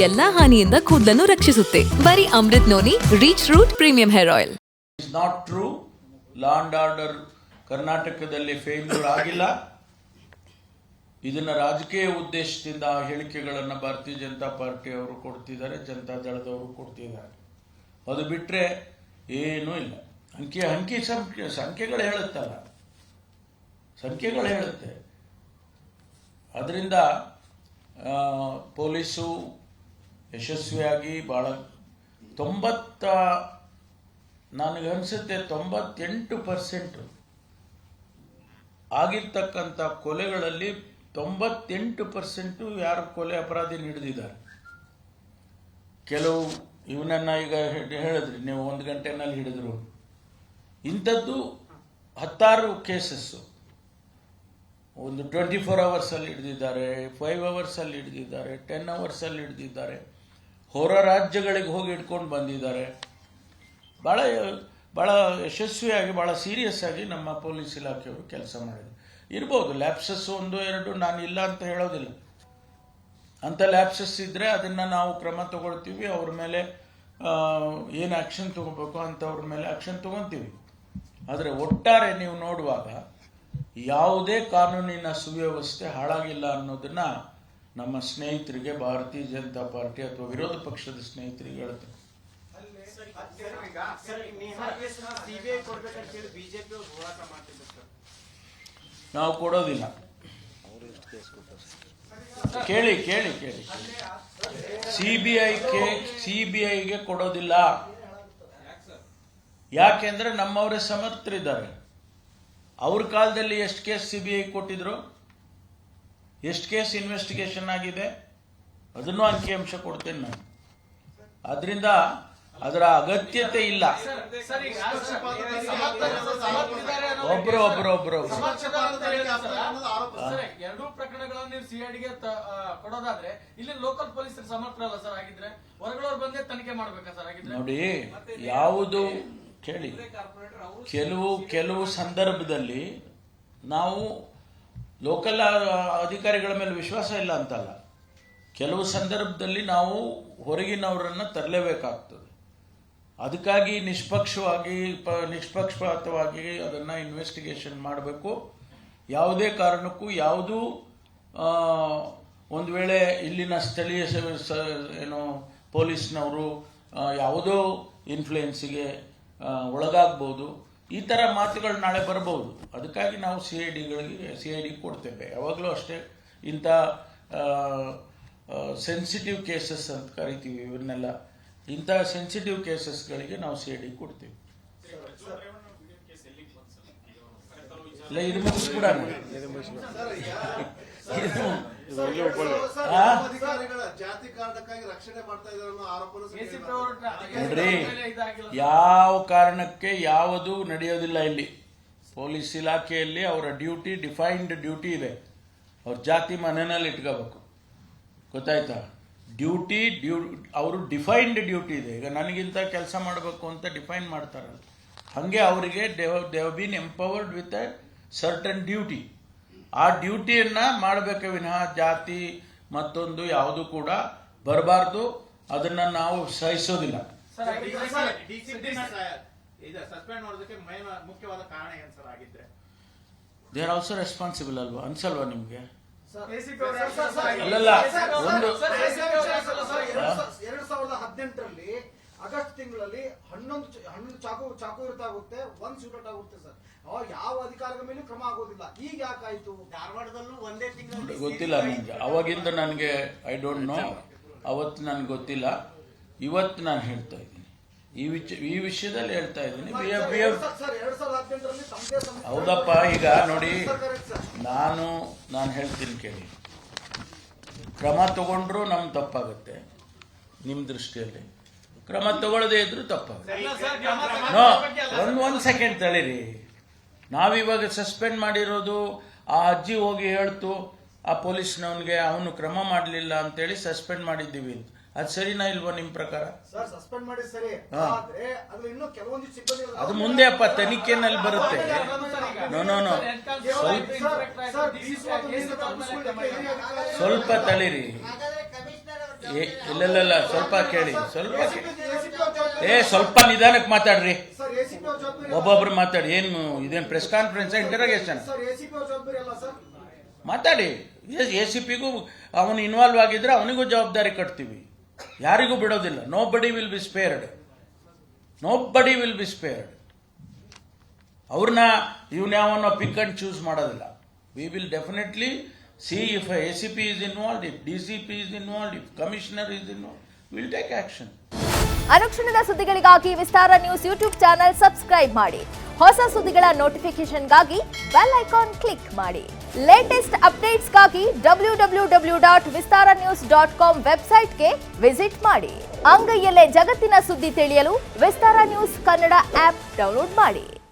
ಎಲ್ಲಾ ಹಾನಿಯಿಂದ ಕೂದಲನ್ನು ರಕ್ಷಿಸುತ್ತೆ. ಬರೀ Amrut noni reach root premium hair oil. Is not true. Law and order ಕರ್ನಾಟಕದಲ್ಲಿ ಫೇಲ್ಯೂರ್ ಆಗಿಲ್ಲ. ಇದನ್ನ ರಾಜಕೀಯ ಉದ್ದೇಶದಿಂದ ಹೇಳಿಕೆಗಳನ್ನು ಭಾರತೀಯ ಜನತಾ ಪಾರ್ಟಿ ಅವರು ಕೊಡ್ತಿದ್ದಾರೆ, ಜನತಾ ದಳದವರು ಕೊಡ್ತಿದ್ದಾರೆ. ಅದು ಬಿಟ್ಟರೆ ಏನೂ ಇಲ್ಲ. ಸಂಖ್ಯೆಗಳು ಹೇಳುತ್ತಲ್ಲ, ಸಂಖ್ಯೆಗಳು ಹೇಳುತ್ತೆ. ಅದರಿಂದ ಪೊಲೀಸು ಯಶಸ್ವಿಯಾಗಿ ಭಾಳ ನನಗನ್ಸುತ್ತೆ 98% ಆಗಿರ್ತಕ್ಕಂಥ ಕೊಲೆಗಳಲ್ಲಿ 98% ಯಾರು ಕೊಲೆ ಅಪರಾಧಿ ಹಿಡಿದಿದ್ದಾರೆ. ಕೆಲವು ಇವನನ್ನ ಈಗ ಹೇಳಿದ್ರಿ ನೀವು 1 ಗಂಟೆನಲ್ಲಿ ಹಿಡಿದ್ರು. ಇಂಥದ್ದು 10 ಕೇಸಸ್ಸು ಒಂದು 24 ಅವರ್ಸಲ್ಲಿ ಹಿಡಿದಿದ್ದಾರೆ, 5 ಅವರ್ಸಲ್ಲಿ ಹಿಡಿದಿದ್ದಾರೆ, 10 ಅವರ್ಸಲ್ಲಿ ಹಿಡಿದಿದ್ದಾರೆ. ಹೊರ ರಾಜ್ಯಗಳಿಗೆ ಹೋಗಿ ಹಿಡ್ಕೊಂಡು ಬಂದಿದ್ದಾರೆ. ಭಾಳ ಯಶಸ್ವಿಯಾಗಿ ಭಾಳ ಸೀರಿಯಸ್ ಆಗಿ ನಮ್ಮ ಪೊಲೀಸ್ ಇಲಾಖೆಯವರು ಕೆಲಸ ಮಾಡಿದ್ರು. ಇರ್ಬೋದು ಲ್ಯಾಪ್ಸಸ್ 1-2, ನಾನು ಇಲ್ಲ ಅಂತ ಹೇಳೋದಿಲ್ಲ. ಅಂಥ ಲ್ಯಾಪ್ಸಸ್ ಇದ್ದರೆ ಅದನ್ನು ನಾವು ಕ್ರಮ ತಗೊಳ್ತೀವಿ. ಅವ್ರ ಮೇಲೆ ಏನು ಆ್ಯಕ್ಷನ್ ತಗೋಬೇಕು ಅಂಥವ್ರ ಮೇಲೆ ಆ್ಯಕ್ಷನ್ ತಗೊತೀವಿ. ಆದರೆ ಒಟ್ಟಾರೆ ನೀವು ನೋಡುವಾಗ ಯಾವುದೇ ಕಾನೂನಿನ ಸುವ್ಯವಸ್ಥೆ ಹಾಳಾಗಿಲ್ಲ ಅನ್ನೋದನ್ನ ನಮ್ಮ ಸ್ನೇಹಿತರಿಗೆ, ಭಾರತೀಯ ಜನತಾ ಪಾರ್ಟಿ ಅಥವಾ ವಿರೋಧ ಪಕ್ಷದ ಸ್ನೇಹಿತರಿಗೆ ಹೇಳ್ತಾರೆ. ನಾವು ಕೊಡೋದಿಲ್ಲ. ಕೇಳಿ ಸಿಬಿಐಗೆ ಕೊಡೋದಿಲ್ಲ. ಯಾಕೆಂದ್ರೆ ನಮ್ಮವರೇ ಸಮರ್ಥರಿದ್ದಾರೆ. ಅವ್ರ ಕಾಲದಲ್ಲಿ ಎಷ್ಟು ಕೇಸ್ ಸಿಬಿಐ ಕೊಟ್ಟಿದ್ರು, ಎಷ್ಟು ಕೇಸ್ ಇನ್ವೆಸ್ಟಿಗೇಷನ್ ಆಗಿದೆ, ಅದನ್ನು ಅಂಕಿಅಂಶ ಕೊಡ್ತೇನೆ ನಾನು. ಅದರಿಂದ ಅದರ ಅಗತ್ಯತೆ ಇಲ್ಲ. ಒಬ್ರು ಎರಡೂ ಪ್ರಕರಣಗಳನ್ನು ನೀವು ಸಿಐಡಿಗೆ ಕೊಡೋದಾದ್ರೆ ಇಲ್ಲಿ ಲೋಕಲ್ ಪೊಲೀಸರು ಸಮರ್ಥರಲ್ಲ ಸರ್. ಆಗಿದ್ರೆ ಹೊರಗಳವ್ರು ಬಂದೇ ತನಿಖೆ ಮಾಡ್ಬೇಕಾ ಸರ್? ಆಗಿದ್ರೆ ನೋಡಿ, ಯಾವುದು ಕೇಳಿ, ಕೆಲವು ಸಂದರ್ಭದಲ್ಲಿ ನಾವು ಲೋಕಲ್ ಅಧಿಕಾರಿಗಳ ಮೇಲೆ ವಿಶ್ವಾಸ ಇಲ್ಲ ಅಂತಲ್ಲ. ಕೆಲವು ಸಂದರ್ಭದಲ್ಲಿ ನಾವು ಹೊರಗಿನವರನ್ನು ತರಲೇಬೇಕಾಗ್ತದೆ. ಅದಕ್ಕಾಗಿ ನಿಷ್ಪಕ್ಷಪಾತವಾಗಿ ಅದನ್ನು ಇನ್ವೆಸ್ಟಿಗೇಷನ್ ಮಾಡಬೇಕು. ಯಾವುದೇ ಕಾರಣಕ್ಕೂ ಯಾವುದೂ ಒಂದು ವೇಳೆ ಇಲ್ಲಿನ ಸ್ಥಳೀಯ ಪೊಲೀಸ್ನವರು ಯಾವುದೋ ಇನ್ಫ್ಲೂಯೆನ್ಸಿಗೆ ಒಳಗಾಗ್ಬೋದು. ಈ ಥರ ಮಾತುಗಳು ನಾಳೆ ಬರ್ಬೋದು. ಅದಕ್ಕಾಗಿ ನಾವು ಸಿಐಡಿ ಕೊಡ್ತೇವೆ. ಯಾವಾಗಲೂ ಅಷ್ಟೇ. ಇಂಥ ಸೆನ್ಸಿಟಿವ್ ಕೇಸಸ್ ಅಂತ ಕರಿತೀವಿ ಇವನ್ನೆಲ್ಲ. ಇಂಥ ಸೆನ್ಸಿಟಿವ್ ಕೇಸಸ್ಗಳಿಗೆ ನಾವು ಸಿಐಡಿ ಕೊಡ್ತೀವಿ. ಇಲ್ಲ, ಇದು ಮುಗಿಸ್ಬಿಡೋಣ. ನೋಡ್ರಿ, ಯಾವ ಕಾರಣಕ್ಕೆ ಯಾವುದು ನಡೆಯೋದಿಲ್ಲ ಇಲ್ಲಿ. ಪೊಲೀಸ್ ಇಲಾಖೆಯಲ್ಲಿ ಅವರ ಡ್ಯೂಟಿ, ಡಿಫೈನ್ಡ್ ಡ್ಯೂಟಿ ಇದೆ. ಅವ್ರ ಜಾತಿ ಮನೆಯಲ್ಲಿ ಇಟ್ಕೋಬೇಕು, ಗೊತ್ತಾಯ್ತಾ? ಅವರು ಡಿಫೈನ್ಡ್ ಡ್ಯೂಟಿ ಇದೆ. ಈಗ ನನಗಿಂತ ಕೆಲಸ ಮಾಡಬೇಕು ಅಂತ ಡಿಫೈನ್ ಮಾಡ್ತಾರಲ್ಲ, ಹಾಗೆ ಅವರಿಗೆ they have been empowered with A certain duty. ಆ ಡ್ಯೂಟಿಯನ್ನ ಮಾಡಬೇಕೆ ವಿನಃ ಜಾತಿ ಮತ್ತೊಂದು ಯಾವುದು ಕೂಡ ಬರಬಾರ್ದು. ಅದನ್ನ ನಾವು ಸಹಿಸೋದಿಲ್ಲ. ದೇ ಆರ್ ಆಲ್ಸೋ ರೆಸ್ಪಾನ್ಸಿಬಲ್ ಅಲ್ವಾ? ಅನ್ಸಲ್ವಾ ನಿಮ್ಗೆ? ಅಲ್ಲಲ್ಲ, 2018ರಲ್ಲಿ ಆಗಸ್ಟ್ ತಿಂಗಳಲ್ಲಿ 11 ಚಾಕು ಇರ್ತಾಗುತ್ತೆ, 1 ಶೂಟೌಟ್ ಆಗುತ್ತೆ ಸರ್. ಯಾವ ಅಧಿಕಾರಿಗಳ ಮೇಲೆ ಕ್ರಮ ಆಗೋದಿಲ್ಲ. ಈಗ ಯಾಕಾಯ್ತು? ಧಾರವಾಡದಲ್ಲೂ ಒಂದೇ ತಿಂಗಳು ಗೊತ್ತಿಲ್ಲ ನನಗೆ. ಅವಾಗಿಂದ ನನಗೆ ಐ ಡೋಂಟ್ ನೋ. ಅವತ್ತು ನನಗೆ ಗೊತ್ತಿಲ್ಲ. ಇವತ್ತು ನಾನು ಹೇಳ್ತಾ ಇದ್ದೀನಿ, ಈ ವಿಷಯದಲ್ಲಿ ಹೇಳ್ತಾ ಇದ್ದೀನಿ. ಹೌದಪ್ಪ. ಈಗ ನೋಡಿ, ನಾನು ಹೇಳ್ತೀನಿ ಕೇಳಿ. ಕ್ರಮ ತಗೊಂಡ್ರು ನಮ್ಗೆ ತಪ್ಪಾಗುತ್ತೆ ನಿಮ್ಮ ದೃಷ್ಟಿಯಲ್ಲಿ. ಕ್ರಮ ತಗೊಳ್ಳದೇ ಇದ್ರು ತಪ್ಪಾಗುತ್ತೆ. ಒಂದು ಸೆಕೆಂಡ್ ತಳೀರಿ. ನಾವಿವಾಗ ಸಸ್ಪೆಂಡ್ ಮಾಡಿರೋದು, ಆ ಅಜ್ಜಿ ಹೋಗಿ ಹೇಳ್ತು ಆ ಪೊಲೀಸ್ನವನಿಗೆ, ಅವನು ಕ್ರಮ ಮಾಡಲಿಲ್ಲ ಅಂತೇಳಿ ಸಸ್ಪೆಂಡ್ ಮಾಡಿದ್ದೀವಿ. ಅದು ಸರಿನಾ ಇಲ್ವಾ ನಿಮ್ಮ ಪ್ರಕಾರ? ಅದು ಮುಂದೆ ಅಪ್ಪ ತನಿಖೆನಲ್ಲಿ ಬರುತ್ತೆ. ನೋ ಸ್ವಲ್ಪ ತಳೀರಿ. ಇಲ್ಲ ಸ್ವಲ್ಪ ಕೇಳಿ, ಸ್ವಲ್ಪ ನಿಧಾನಕ್ಕೆ ಮಾತಾಡ್ರಿ. ಸರ್ ಎಸಿಪಿ ಅವ್ರ ಜವಾಬ್ದಾರಿ ಒಬ್ಬೊಬ್ರು ಮಾತಾಡಿ. ಏನು ಇದೇನು press conference, interrogation? Sir ACP ಅವ್ರ ಜವಾಬ್ದಾರಿ ಅಲ್ಲ ಸರ್. ಮಾತಾಡಿ. ACPಗೂ ಅವನು ಇನ್ವಾಲ್ವ್ ಆಗಿದ್ರೆ ಅವನಿಗೂ ಜವಾಬ್ದಾರಿ ಕಟ್ತೀವಿ, ಯಾರಿಗೂ ಬಿಡೋದಿಲ್ಲ. Nobody will be spared, nobody will be spared. ಅವ್ರನ್ನ ಇವನ್ಯಾವನ್ನ ಪಿಕ್ ಅಂಡ್ ಚೂಸ್ ಮಾಡೋದಿಲ್ಲ. We will definitely see if ACP is involved, if DCP is involved, if Commissioner is involved, we will take action. ಅನುಕ್ಷಣದ ಸುದ್ದಿಗಳಿಗಾಗಿ ವಿಸ್ತಾರ news YouTube channel subscribe ಮಾಡಿ. ಹೊಸ ಸುದ್ದಿಗಳ ನೋಟಿಫಿಕೇಶನ್ಗಾಗಿ bell icon click ಮಾಡಿ. Latest ಅಪ್ಡೇಟ್ಸ್ಗಾಗಿ www.vistaranews.com ವೆಬ್ಸೈಟ್ಗೆ visit ಮಾಡಿ. ಅಂಗೈಯಲ್ಲೇ ಜಗತ್ತಿನ ಸುದ್ದಿ ತಿಳಿಯಲು ವಿಸ್ತಾರ ನ್ಯೂಸ್ ಕನ್ನಡ ಆಪ್ ಡೌನ್ಲೋಡ್ ಮಾಡಿ.